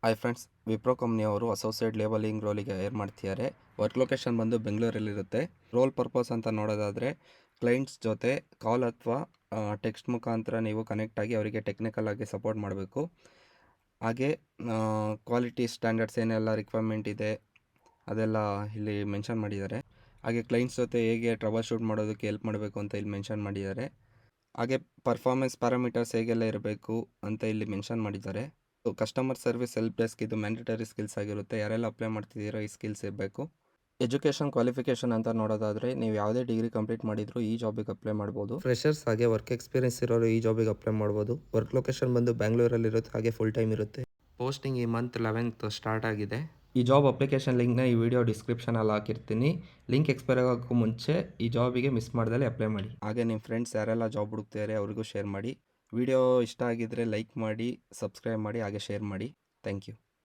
Hi friends, Wipro ಕಂಪ್ನಿಯವರು associate labelling ರೋಲಿಗೆ hire ಮಾಡ್ತಿದ್ದಾರೆ. ವರ್ಕ್ ಲೊಕೇಶನ್ ಬಂದು ಬೆಂಗಳೂರಲ್ಲಿರುತ್ತೆ. ರೋಲ್ ಪರ್ಪಸ್ ಅಂತ ನೋಡೋದಾದರೆ ಕ್ಲೈಂಟ್ಸ್ ಜೊತೆ ಕಾಲ್ ಅಥವಾ ಟೆಕ್ಸ್ಟ್ ಮುಖಾಂತರ ನೀವು ಕನೆಕ್ಟ್ ಆಗಿ ಅವರಿಗೆ ಟೆಕ್ನಿಕಲ್ ಆಗಿ ಸಪೋರ್ಟ್ ಮಾಡಬೇಕು. ಹಾಗೆ ಕ್ವಾಲಿಟಿ ಸ್ಟ್ಯಾಂಡರ್ಡ್ಸ್ ಏನೆಲ್ಲ ರಿಕ್ವೈರ್ಮೆಂಟ್ ಇದೆ ಅದೆಲ್ಲ ಇಲ್ಲಿ ಮೆನ್ಷನ್ ಮಾಡಿದ್ದಾರೆ. ಹಾಗೆ ಕ್ಲೈಂಟ್ಸ್ ಜೊತೆ ಹೇಗೆ ಟ್ರಬಲ್ ಶೂಟ್ ಮಾಡೋದಕ್ಕೆ ಹೆಲ್ಪ್ ಮಾಡಬೇಕು ಅಂತ ಇಲ್ಲಿ ಮೆನ್ಷನ್ ಮಾಡಿದ್ದಾರೆ. ಹಾಗೆ ಪರ್ಫಾರ್ಮೆನ್ಸ್ ಪ್ಯಾರಾಮೀಟರ್ಸ್ ಹೇಗೆಲ್ಲ ಇರಬೇಕು ಅಂತ ಇಲ್ಲಿ ಮೆನ್ಷನ್ ಮಾಡಿದ್ದಾರೆ. ಕಸ್ಟಮರ್ ಸರ್ವಿಸ್ ಹೆಲ್ಪ್ ಡೆಸ್ಕ್ ಇದು ಮ್ಯಾಂಡೇಟರಿ ಸ್ಕಿಲ್ಸ್ ಆಗಿರುತ್ತೆ. ಯಾರೆಲ್ಲ ಅಪ್ಲೈ ಮಾಡ್ತಿದ್ದೀರೋ ಈ ಸ್ಕಿಲ್ಸ್ ಇರಬೇಕು. ಎಜುಕೇಷನ್ ಕ್ವಾಲಿಫಿಕೇಷನ್ ಅಂತ ನೋಡೋದಾದರೆ ನೀವು ಯಾವುದೇ ಡಿಗ್ರಿ ಕಂಪ್ಲೀಟ್ ಮಾಡಿದ್ರು ಈ ಜಾಬಿಗೆ ಅಪ್ಲೈ ಮಾಡ್ಬೋದು. ಫ್ರೆಷರ್ಸ್ ಹಾಗೆ ವರ್ಕ್ ಎಕ್ಸ್ಪೀರಿಯನ್ಸ್ ಇರೋರು ಈ ಜಾಬಿಗೆ ಅಪ್ಲೈ ಮಾಡ್ಬೋದು. ವರ್ಕ್ ಲೊಕೇಶನ್ ಬಂದು ಬ್ಯಾಂಗ್ಳೂರಲ್ಲಿ ಇರುತ್ತೆ. ಹಾಗೆ ಫುಲ್ ಟೈಮ್ ಇರುತ್ತೆ. ಪೋಸ್ಟಿಂಗ್ ಈ ಮಂತ್ 11th ಸ್ಟಾರ್ಟ್ ಆಗಿದೆ. ಈ ಜಾಬ್ ಅಪ್ಲಿಕೇಶನ್ ಲಿಂಕ್ನ ಈ ವಿಡಿಯೋ ಡಿಸ್ಕ್ರಿಪ್ಷನಲ್ಲಿ ಹಾಕಿರ್ತೀನಿ. ಲಿಂಕ್ ಎಕ್ಸ್ಪೈರ್ ಆಗೋಕ್ಕೂ ಮುಂಚೆ ಈ ಜಾಬಿಗೆ ಮಿಸ್ ಮಾಡ್ದಲೇ ಅಪ್ಲೈ ಮಾಡಿ. ಹಾಗೆ ನಿಮ್ಮ ಫ್ರೆಂಡ್ಸ್ ಯಾರೆಲ್ಲ ಜಾಬ್ ಹುಡುಕ್ತಿದ್ದಾರೆ ಅವ್ರಿಗೂ ಶೇರ್ ಮಾಡಿ. ವಿಡಿಯೋ ಇಷ್ಟ ಆಗಿದ್ದರೆ ಲೈಕ್ ಮಾಡಿ, ಸಬ್ಸ್ಕ್ರೈಬ್ ಮಾಡಿ, ಹಾಗೆ ಶೇರ್ ಮಾಡಿ. Thank you.